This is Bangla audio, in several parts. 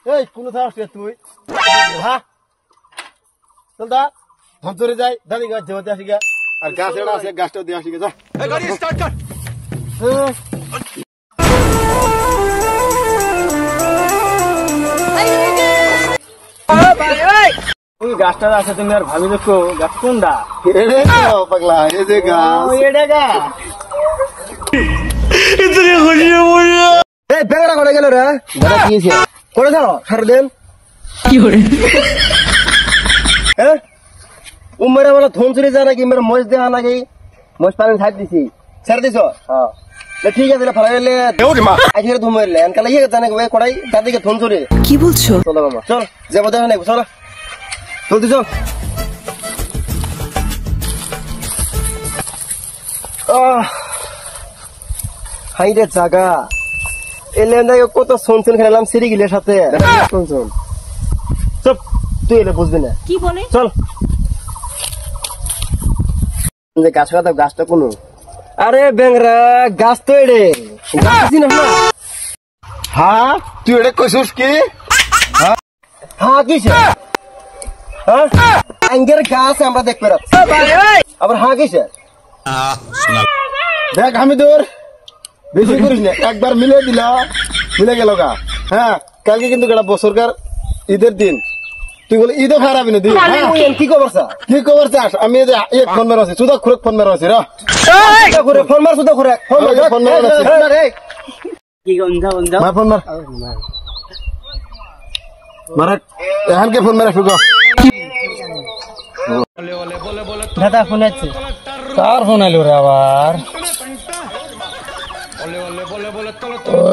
এই কোন থাকস তুই হ্যাঁ চল দা ধনচরে যাই দাদি গাছ জমাতে আসি গা আর গাছ এড়া আছে গাছটাও দিয়ে আসি গা যা গাড়ি স্টার্ট কর ওই গাছটা আছে তুমি আর ভাবি দেখো গাছ কোনটা এড়ে পাগলা এই যে গাছ এড়ে গা ইতনি খুশি হই এই বেগড়া করে গেল রে দাদা কিছে করে দাও সারাদিন কি করে হ্যাঁ উমরে वाला ধনচুরি যা নাকি মেরে মজ দেয়া নাকি মজ পানি ছাড় দিছি ছাড় দিছো হ্যাঁ লে ঠিক আছে ফলা গেলে ওরে মা আজকে ধুমইলে আনকা লাগিয়ে জানা ওই কোড়াই দাদিকে ধনচুরি কি বলছো চলো মামা চল যাবো দেখা নাই চল জলদি চল হাই রে জাগা এলে না কত শুনছুন খেলাম সিঁড়ি গিলের সাথে শুনছুন চুপ তুই এলে বুঝবি না কি বলে চল যে গাছ কাটা গাছটা কোন আরে বেংরা গাছ তো এড়ে গাছ চিনিস না হ্যাঁ তুই এড়ে কইছিস কি হ্যাঁ কিসে হ্যাঁ আঙ্গের গাছ আমরা দেখতে পাচ্ছি আবার হ্যাঁ কিসে দেখ আমি তোর বেশি করিস না একবার মিলে দিলা মিলে গেল গা হ্যাঁ কালকে কিন্তু একটা বছরকার ঈদের দিন তুই বলে ঈদও খারাপই না কি খবর চাস আমি এক ফোন মেরা আছি সুদা খুরেক ফোন মেরা আছি রা ফোন মার সুদা খুরেক ফোন মেরা আছি কি গন্ধা গন্ধা মার ফোন মার মার এখন কে ফোন মেরা শুগো দাদা ফোন আছে কার ফোন আইলো রে আবার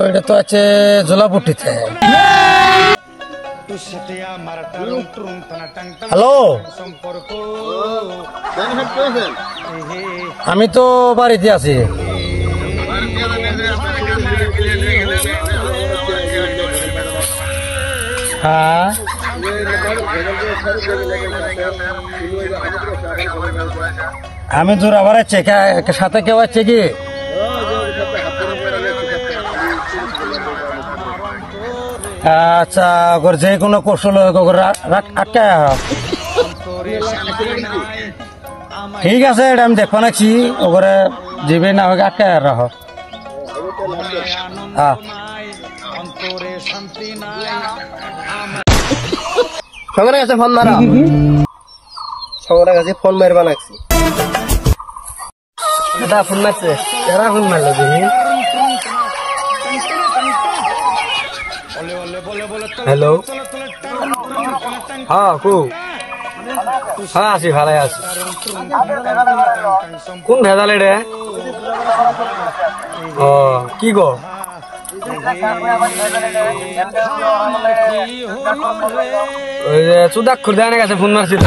এটা তো আছে জলাপট্টিতে হ্যালো আমি তো বাড়িতে আছি হ্যাঁ আমি জোর আবার আছে সাথে কেউ আছে কি আচ্ছা যে কোনো কৌশল আটকায় ঠিক আছে এটা আমি দেখো নাকি ওগুলো যাবে না হোক আটকায় রাখ সঙ্গে কাছে ফোন মারা সঙ্গে কাছে ফোন মারবা লাগছে দাদা ফোন মারছে এরা ফোন মারলো দেখি হ্যালো হ্যাঁ কু হ্যাঁ আছি ভালো আছি কোন ভেজাল রে ও কি গো ওই যে চুদাক খুরদানের কাছে ফোন মারছিল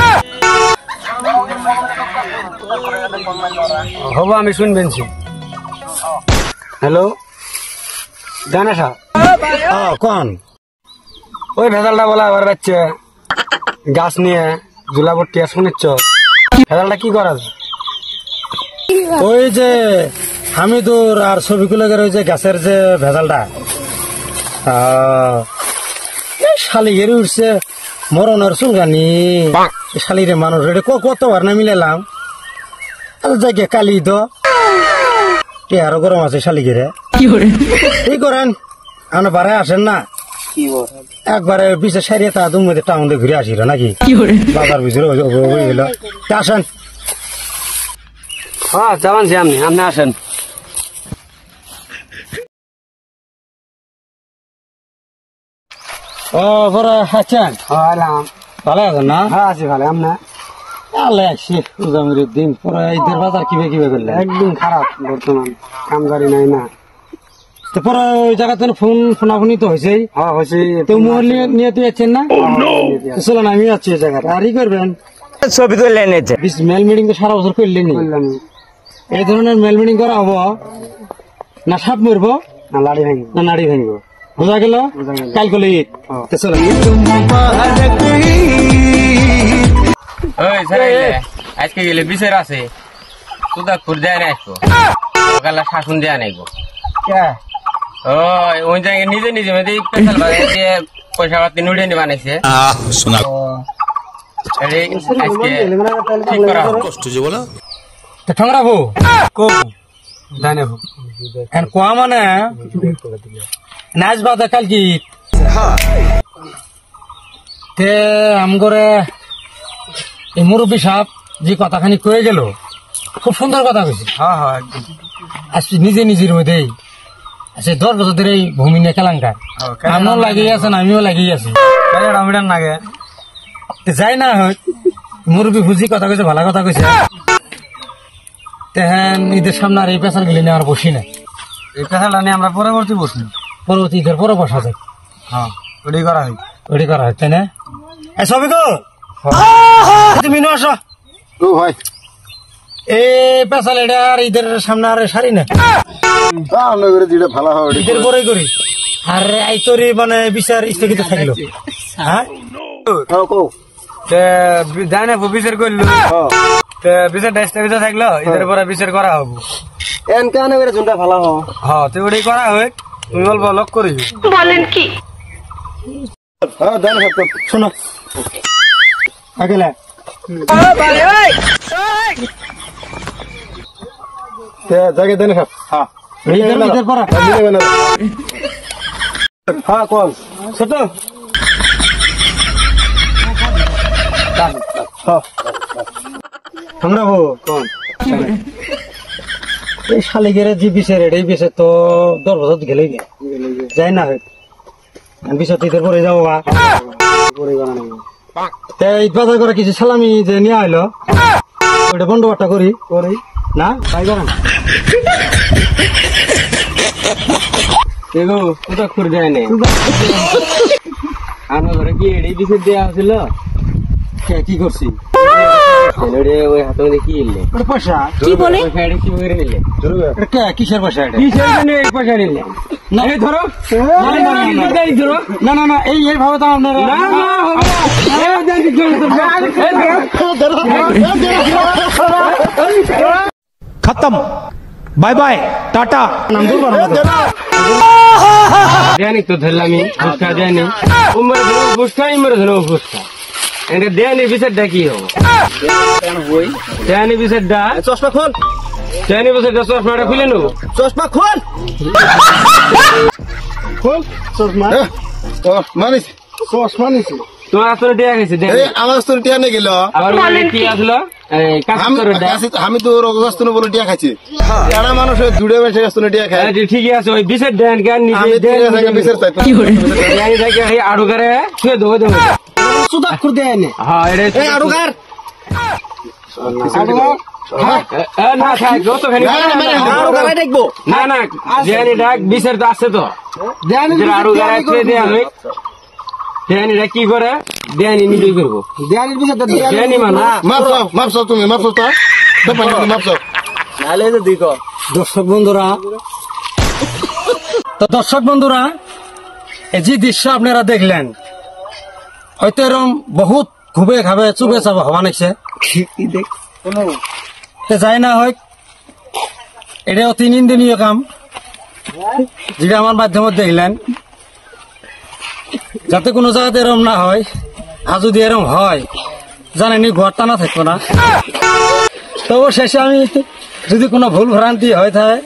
হবো আমি শুনবেনছি হ্যালো জানা সা কোন ওই ভেজালটা বলা আবার বাচ্চা গাছ নিয়ে জুলাবট্টি শুনিচ্ছ ভেজালটা কি করা ওই যে হামিদুর আর ছবিগুলোর ওই যে গাছের যে ভেজালটা শালিগের উঠছে মরণের চুলগানি শালিরে মানুষ কতবার না মিলালাম জায়গা কালি তো আরো গরম আছে শালিগেরে কি করেন আপনি বারে আসেন না একবারে বিশে সারিয়ে তা তুমি টাউন দিয়ে ঘুরে আসিল নাকি বাজার ভিতরে আসেন হ্যাঁ যাবানছি আপনি আসেন ও বড় আছেন ভালো আছেন না হ্যাঁ আছি ভালো আপনার দিন পরে ঈদের বাজার কিভাবে কিভাবে করলেন একদিন খারাপ বর্তমান কামগাড়ি নাই না পরে ওই জায়গাতে ফোনাফোনি তো হয়েছেই তো মোহর নিয়ে যাচ্ছেন না চলো না আমি যাচ্ছি ওই জায়গাটা আর ই করবেন ছবি তুলে এনেছে মেল মিটিং তো সারা বছর করলেন এই ধরনের মেল মিটিং করা হবো না সাপ মরবো না লাড়ি ভাঙবো না নাড়ি ভাঙবো বোঝা গেল কাল করলে ঈদ চলো আজকে গেলে বিচার আছে সুদাকপুর দেয় না আসবো সকালে শাসন দেয়া নাই গো ওই জায়গায় নিজে নিজে পেশাল বাজায় দিয়ে পয়সা পাতি নুড়ে নি বানাইছে শোনা এই আজকে ঠিক করা হবে। কষ্ট যে বলো তো ঠংরাবো কো জানেবো এখন কোয়া মানে নাচ বাজা কাল কি তে আমগরে এই মুরব্বী সাহেব যে কথাখানি কয়ে গেল খুব সুন্দর কথা কইছে। হ্যাঁ হ্যাঁ একদম আজকে নিজে নিজের মধ্যেই আচ্ছা 10 বছর ধরে এই ভূমি নিয়ে কেলাঙ্কার আমিও লাগিয়ে আছেন আমিও লাগিয়ে আছি আমিটার নাগে যাই না হয় মুরব্বী বুঝি কথা কইছে ভালো কথা কইছে তেহেন ঈদের সামনে আর এই পেশার গেলে নিয়ে আর বসি না এই পেশাটা নিয়ে আমরা পরবর্তী বসি পরবর্তী ঈদের পরে বসা যায়। হ্যাঁ ওটাই করা হয় তাই না সবই গো তুমি নো আসো ভাই এই পেশাল এটা আর ঈদের সামনে আর সারি না যেটা ভালো হয় ঈদের পরে করি আর এই তোর মানে বিচার স্থগিত থাকলো হ্যাঁ যাই না বিচার করলো বিচারটা স্থগিত থাকলো ঈদের পরে বিচার করা হবো এনকানে যোনটা ভালো হয় হ্যাঁ তুই ওটাই করা হয় তুমি বলবো লক করি বলেন কি হ্যাঁ জান শোনো আগেলা জায়গায় দেন হ্যাঁ ঈদের পরে হ্যাঁ কোন ছোট আমরা হো কোন এই শালিগের যে বিচার এই বিচার তো 10 বছর গেলেই যাই না হয় বিচার ঈদের পরে যাবো বা ঈদ বাজার করে কিছু সালামি যে নিয়ে আইলো ওটা বন্দোবস্ত করি না তাই করেন এগো ওটা করে যায় না আমার ঘরে কি এডি বিচার দেওয়া হয়েছিল কি করছি ওই হাতে মধ্যে কি এলে ওটা পয়সা কি বলে পয়সা এটা কি করে নিলে এটা কিসের পয়সা এটা কিসের জন্য এই পয়সা নিলে না এই ধরো না না না এইভাবে তো আপনারা खत्म बाय बाय टाटा দেয়ানি তো ধরলামি ফুচকা দেয়ানি উমর ধরো ফুচকা ইমর ধরো ফুচকা এটা দেয়ানি বিচারটা কি হবো দেয়ানি বিচারটা চশমা খোল দেয়ানি বিচারটা চশমাটা খুলে নেবো চশমা খোল চশমা মানিস চশমা নিছি তোমার আসলে টিয়া খাইছে আমার স্তর টিয়া নিয়ে গেল আবার বলে কি আসলো আমি তো রোগস্ত বলে টিয়া খাইছি যারা মানুষ জুড়ে বেসে গেছে টিয়া খায় ঠিকই আছে ওই বিশের দেন জ্ঞান আমি বিচার চাই আড়ু করে শুয়ে দেবো দেবো সুদা করে দেয় না হ্যাঁ এটা আড়ুগার না থাক যতখানি দেখবো না না দেয়ানি ডাক বিচার তো আছে তো আড়ু গাড়ি দেয়া হয় দেয়ানিটা কি করে দেয়ানি নিজেই করবো দেয়ানির বিষয়টা দেয়ানি মানে মাপ চাও তুমি মাপ চাও মাপ চাও নালে তো দিক দর্শক বন্ধুরা এই যে দৃশ্য আপনারা দেখলেন হয়তো এরকম বহুত ঘুবে খাবে চুবে চাবে হবা নাইছে যাই না হয় এটা অতি নিন্দনীয় কাম যেটা আমার মাধ্যমে দেখলেন যাতে কোনো জায়গাতে এরম না হয় আর যদি এরম হয় জানেনি ঘর টানা থাকবো না তবু শেষে আমি যদি কোনো ভুল ভ্রান্তি হয় থাকে